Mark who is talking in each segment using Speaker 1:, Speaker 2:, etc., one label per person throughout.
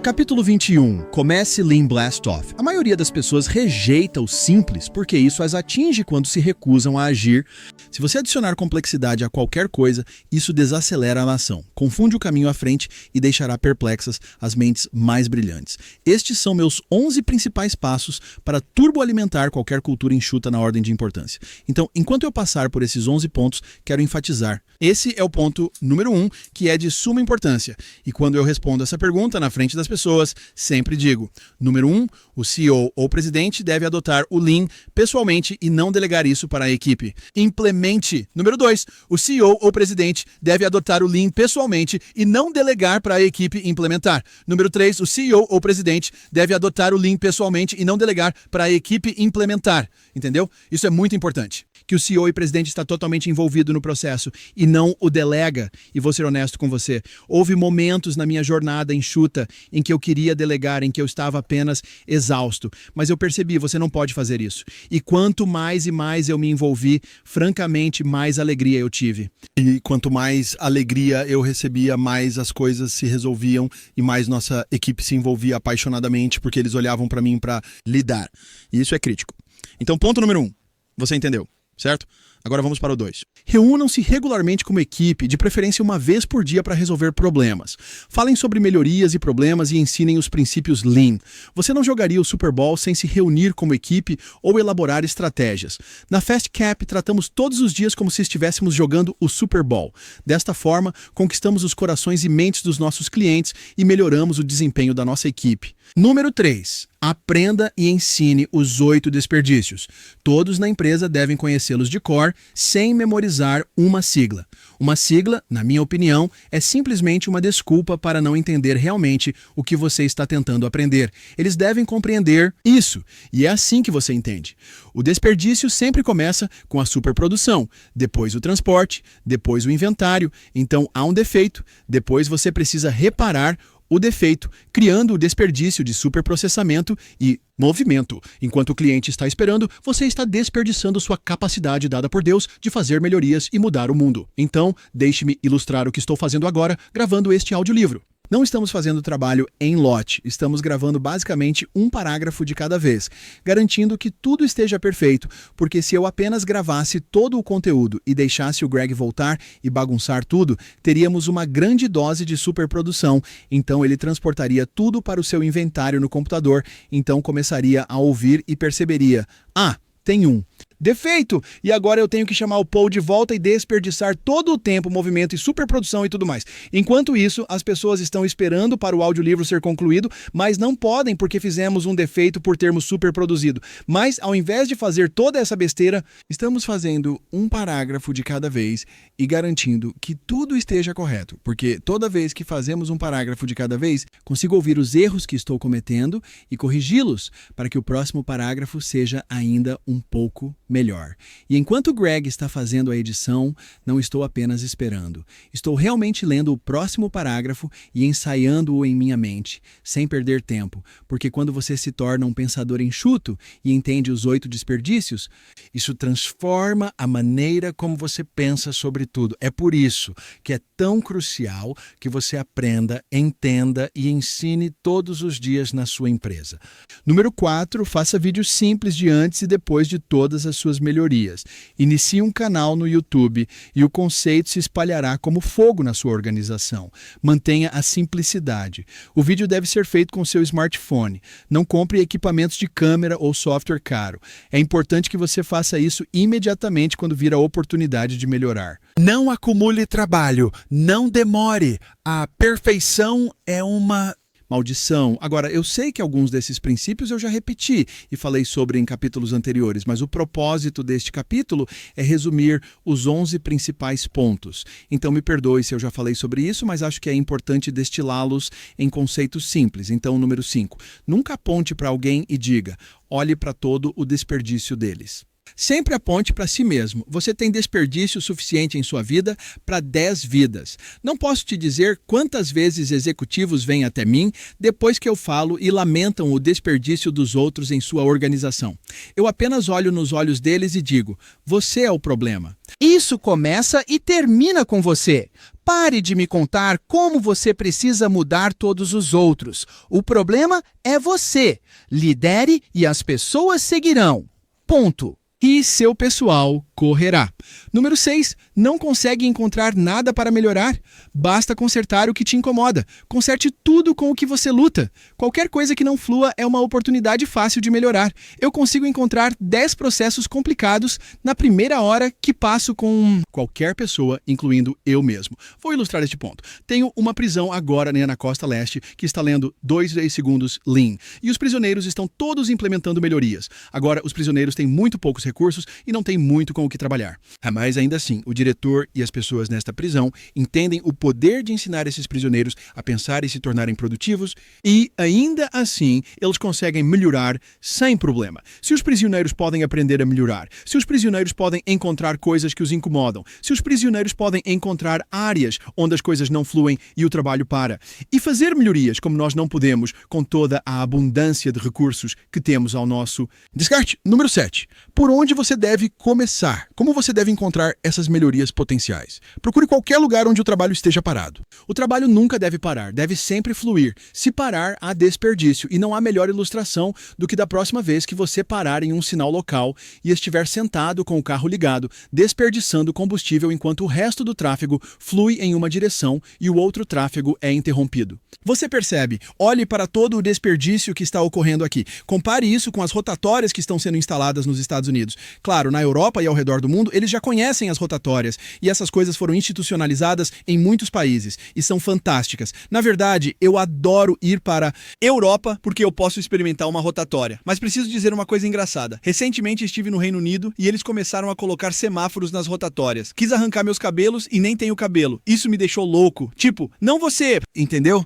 Speaker 1: Capítulo 21. Comece Lean Blast Off. A maioria das pessoas rejeita o simples porque isso as atinge quando se recusam a agir. Se você adicionar complexidade a qualquer coisa, isso desacelera a ação, confunde o caminho à frente e deixará perplexas as mentes mais brilhantes. Estes são meus 11 principais passos para turboalimentar qualquer cultura enxuta na ordem de importância. Então, enquanto eu passar por esses 11 pontos, quero enfatizar. Esse é o ponto número 1, que é de suma importância. E quando eu respondo essa pergunta na frente das pessoas, sempre digo: número 1, o CEO ou presidente deve adotar o Lean pessoalmente e não delegar isso para a equipe. Implemente. Número 2, o CEO ou presidente deve adotar o Lean pessoalmente e não delegar para a equipe implementar. Número 3, o CEO ou presidente deve adotar o Lean pessoalmente e não delegar para a equipe implementar. Entendeu? Isso é muito importante. Que o CEO e presidente está totalmente envolvido no processo e não o delega. E vou ser honesto com você, houve momentos na minha jornada enxuta em que eu queria delegar, em que eu estava apenas exausto. Mas eu percebi, você não pode fazer isso. E quanto mais e mais eu me envolvi, francamente, mais alegria eu tive. E quanto mais alegria eu recebia, mais as coisas se resolviam e mais nossa equipe se envolvia apaixonadamente porque eles olhavam para mim para lidar. E isso é crítico. Então, ponto número 1. Você entendeu? Certo? Agora vamos para o 2. Reúnam-se regularmente como equipe, de preferência uma vez por dia para resolver problemas. Falem sobre melhorias e problemas e ensinem os princípios Lean. Você não jogaria o Super Bowl sem se reunir como equipe ou elaborar estratégias. Na Fast Cap, tratamos todos os dias como se estivéssemos jogando o Super Bowl. Desta forma, conquistamos os corações e mentes dos nossos clientes e melhoramos o desempenho da nossa equipe. Número 3. Aprenda e ensine os 8 desperdícios. Todos na empresa devem conhecê-los de cor, sem memorizar uma sigla. Uma sigla, na minha opinião, é simplesmente uma desculpa para não entender realmente o que você está tentando aprender. Eles devem compreender isso, e é assim que você entende. O desperdício sempre começa com a superprodução, depois o transporte, depois o inventário. Então há um defeito, depois você precisa reparar o defeito, criando o desperdício de superprocessamento e movimento. Enquanto o cliente está esperando, você está desperdiçando sua capacidade dada por Deus de fazer melhorias e mudar o mundo. Então, deixe-me ilustrar o que estou fazendo agora, gravando este audiolivro. Não estamos fazendo trabalho em lote, estamos gravando basicamente um parágrafo de cada vez, garantindo que tudo esteja perfeito, porque se eu apenas gravasse todo o conteúdo e deixasse o Greg voltar e bagunçar tudo, teríamos uma grande dose de superprodução, então ele transportaria tudo para o seu inventário no computador, então começaria a ouvir e perceberia: ah, tem um defeito, e agora eu tenho que chamar o Paul de volta e desperdiçar todo o tempo, movimento e superprodução e tudo mais. Enquanto isso, as pessoas estão esperando para o audiolivro ser concluído, mas não podem porque fizemos um defeito por termos superproduzido. Mas, ao invés de fazer toda essa besteira, estamos fazendo um parágrafo de cada vez e garantindo que tudo esteja correto, porque toda vez que fazemos um parágrafo de cada vez, consigo ouvir os erros que estou cometendo e corrigi-los para que o próximo parágrafo seja ainda um pouco melhor. E enquanto o Greg está fazendo a edição, não estou apenas esperando. Estou realmente lendo o próximo parágrafo e ensaiando-o em minha mente, sem perder tempo, porque quando você se torna um pensador enxuto e entende os 8 desperdícios, isso transforma a maneira como você pensa sobre tudo. É por isso que é tão crucial que você aprenda, entenda e ensine todos os dias na sua empresa. Número 4, faça vídeos simples de antes e depois de todas as suas melhorias. Inicie um canal no YouTube e o conceito se espalhará como fogo na sua organização. Mantenha a simplicidade. O vídeo deve ser feito com seu smartphone. Não compre equipamentos de câmera ou software caro. É importante que você faça isso imediatamente quando vir a oportunidade de melhorar. Não acumule trabalho. Não demore. A perfeição é uma maldição. Agora, eu sei que alguns desses princípios eu já repeti e falei sobre em capítulos anteriores, mas o propósito deste capítulo é resumir os 11 principais pontos. Então, me perdoe se eu já falei sobre isso, mas acho que é importante destilá-los em conceitos simples. Então, número 5. Nunca aponte para alguém e diga: olhe para todo o desperdício deles. Sempre aponte para si mesmo. Você tem desperdício suficiente em sua vida para 10 vidas. Não posso te dizer quantas vezes executivos vêm até mim depois que eu falo e lamentam o desperdício dos outros em sua organização. Eu apenas olho nos olhos deles e digo: você é o problema. Isso começa e termina com você.
Speaker 2: Pare de me contar como você precisa mudar todos os outros. O problema é você. Lidere e as pessoas seguirão. Ponto.
Speaker 1: E seu pessoal correrá. Número 6. Não consegue encontrar nada para melhorar? Basta consertar o que te incomoda. Conserte tudo com o que você luta. Qualquer coisa que não flua é uma oportunidade fácil de melhorar. Eu consigo encontrar 10 processos complicados na primeira hora que passo com qualquer pessoa, incluindo eu mesmo. Vou ilustrar este ponto. Tenho uma prisão agora na costa leste que está lendo 2 segundos Lean. E os prisioneiros estão todos implementando melhorias. Agora, os prisioneiros têm muito poucos recursos e não têm muito com o que trabalhar. Mas ainda assim, o diretor e as pessoas nesta prisão entendem o poder de ensinar esses prisioneiros a pensar e se tornarem produtivos e, ainda assim, eles conseguem melhorar sem problema. Se os prisioneiros podem aprender a melhorar, se os prisioneiros podem encontrar coisas que os incomodam, se os prisioneiros podem encontrar áreas onde as coisas não fluem e o trabalho para, e fazer melhorias como nós não podemos com toda a abundância de recursos que temos ao nosso descarte. Número 7. Por onde você deve começar? Como você deve encontrar essas melhorias potenciais? Procure qualquer lugar onde o trabalho esteja parado. O trabalho nunca deve parar, deve sempre fluir. Se parar, há desperdício e não há melhor ilustração do que da próxima vez que você parar em um sinal local e estiver sentado com o carro ligado, desperdiçando combustível enquanto o resto do tráfego flui em uma direção e o outro tráfego é interrompido. Você percebe? Olhe para todo o desperdício que está ocorrendo aqui. Compare isso com as rotatórias que estão sendo instaladas nos Estados Unidos. Claro, na Europa e ao redor do mundo, eles já conhecem as rotatórias e essas coisas foram institucionalizadas em muitos países e são fantásticas. Na verdade, eu adoro ir para Europa porque eu posso experimentar uma rotatória. Mas preciso dizer uma coisa engraçada. Recentemente estive no Reino Unido e eles começaram a colocar semáforos nas rotatórias. Quis arrancar meus cabelos e nem tenho cabelo. Isso me deixou louco. Tipo, não você, entendeu?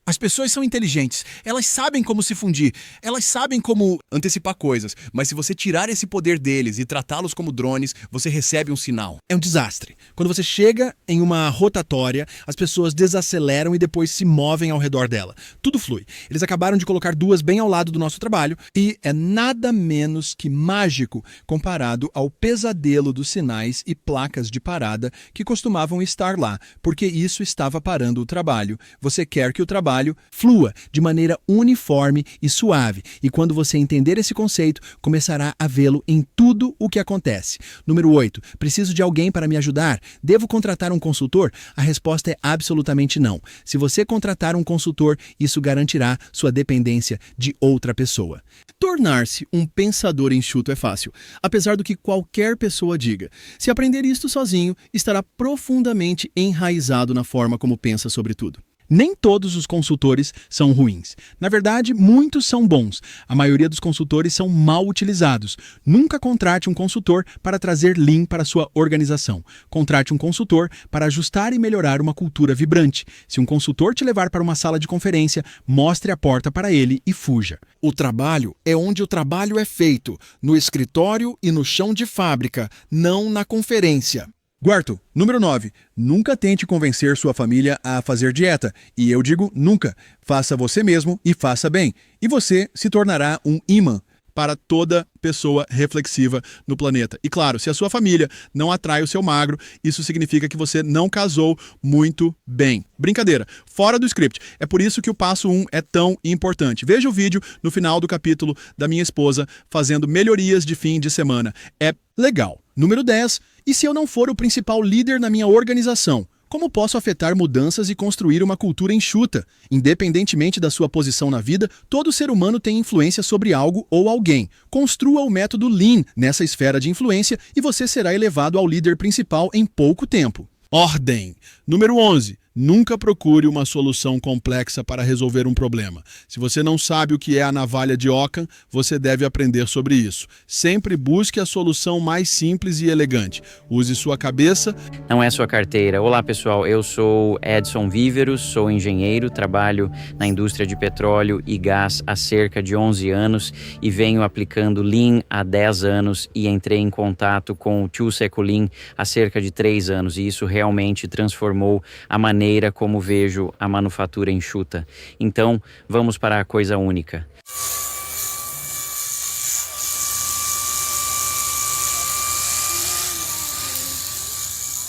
Speaker 1: As pessoas são inteligentes, elas sabem como se fundir, elas sabem como antecipar coisas, mas se você tirar esse poder deles e tratá-los como drones, você recebe um sinal. É um desastre. Quando você chega em uma rotatória, as pessoas desaceleram e depois se movem ao redor dela. Tudo flui. Eles acabaram de colocar duas bem ao lado do nosso trabalho e é nada menos que mágico comparado ao pesadelo dos sinais e placas de parada que costumavam estar lá, porque isso estava parando o trabalho. Você quer que o trabalho flua de maneira uniforme e suave. E quando você entender esse conceito, começará a vê-lo em tudo o que acontece. Número 8. Preciso de alguém para me ajudar? Devo contratar um consultor? A resposta é absolutamente não. Se você contratar um consultor, isso garantirá sua dependência de outra pessoa. Tornar-se um pensador enxuto é fácil, apesar do que qualquer pessoa diga. Se aprender isto sozinho, estará profundamente enraizado na forma como pensa sobre tudo. Nem todos os consultores são ruins. Na verdade, muitos são bons. A maioria dos consultores são mal utilizados. Nunca contrate um consultor para trazer Lean para sua organização. Contrate um consultor para ajustar e melhorar uma cultura vibrante. Se um consultor te levar para uma sala de conferência, mostre a porta para ele e fuja. O trabalho é onde o trabalho é feito, no escritório e no chão de fábrica, não na conferência. Quarto, número 9. Nunca tente convencer sua família a fazer dieta. E eu digo nunca. Faça você mesmo e faça bem. E você se tornará um imã para toda pessoa reflexiva no planeta. E claro, se a sua família não atrai o seu magro, isso significa que você não casou muito bem. Brincadeira, fora do script. É por isso que o passo 1 é tão importante. Veja o vídeo no final do capítulo da minha esposa fazendo melhorias de fim de semana. É legal. Número 10. E se eu não for o principal líder na minha organização? Como posso afetar mudanças e construir uma cultura enxuta? Independentemente da sua posição na vida, todo ser humano tem influência sobre algo ou alguém. Construa o método Lean nessa esfera de influência e você será elevado ao líder principal em pouco tempo. Ordem. Número 11. Nunca procure uma solução complexa para resolver um problema. Se você não sabe o que é a navalha de Ockham, você deve aprender sobre isso. Sempre busque a solução mais simples e elegante. Use sua cabeça.
Speaker 3: Não é sua carteira. Olá, pessoal. Eu sou Edson Víveros, sou engenheiro, trabalho na indústria de petróleo e gás há cerca de 11 anos e venho aplicando Lean há 10 anos e entrei em contato com o Tio Seco Lean há cerca de 3 anos e isso realmente transformou a maneira como vejo a manufatura enxuta. Então, vamos para a coisa única.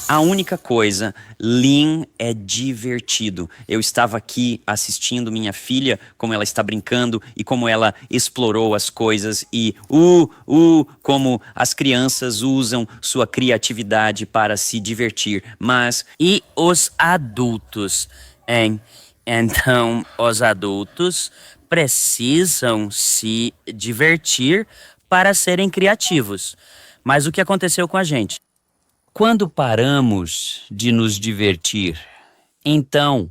Speaker 3: A única coisa, Lean é divertido. Eu estava aqui assistindo minha filha, como ela está brincando e como ela explorou as coisas e como as crianças usam sua criatividade para se divertir. Mas
Speaker 4: E os adultos, hein? Então, os adultos precisam se divertir para serem criativos. Mas o que aconteceu com a gente?
Speaker 3: quando paramos de nos divertir, então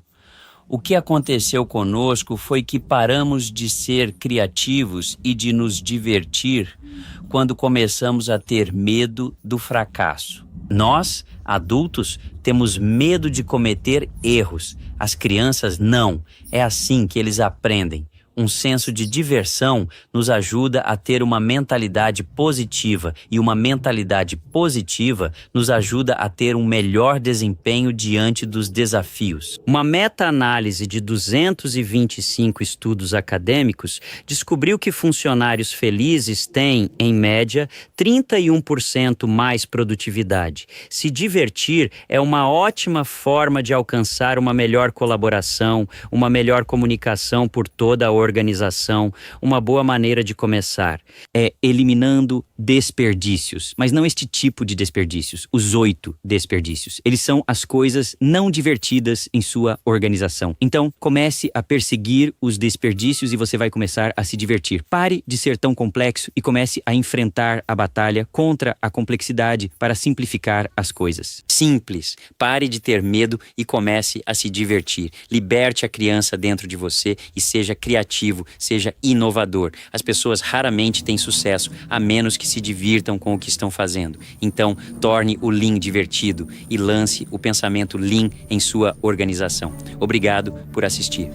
Speaker 3: o que aconteceu conosco foi que paramos de ser criativos e de nos divertir quando começamos a ter medo do fracasso. Nós, adultos, temos medo de cometer erros. As crianças não. É assim que eles aprendem. Um senso de diversão nos ajuda a ter uma mentalidade positiva e uma mentalidade positiva nos ajuda a ter um melhor desempenho diante dos desafios. Uma meta-análise de 225 estudos acadêmicos descobriu que funcionários felizes têm, em média, 31% mais produtividade. Se divertir é uma ótima forma de alcançar uma melhor colaboração, uma melhor comunicação por toda a organização. Uma boa maneira de começar é eliminando desperdícios, mas não este tipo de desperdícios, os 8 desperdícios. Eles são as coisas não divertidas em sua organização. Então, comece a perseguir os desperdícios e você vai começar a se divertir. Pare de ser tão complexo e comece a enfrentar a batalha contra a complexidade para simplificar as coisas. Simples. Pare de ter medo e comece a se divertir. Liberte a criança dentro de você e seja criativo, seja inovador. As pessoas raramente têm sucesso a menos que se divirtam com o que estão fazendo. Então, torne o Lean divertido e lance o pensamento Lean em sua organização. Obrigado por assistir.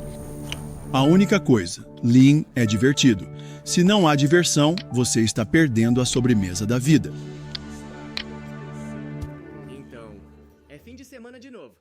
Speaker 1: A única coisa, Lean é divertido. Se não há diversão, você está perdendo a sobremesa da vida.
Speaker 5: Então, é fim de semana de novo.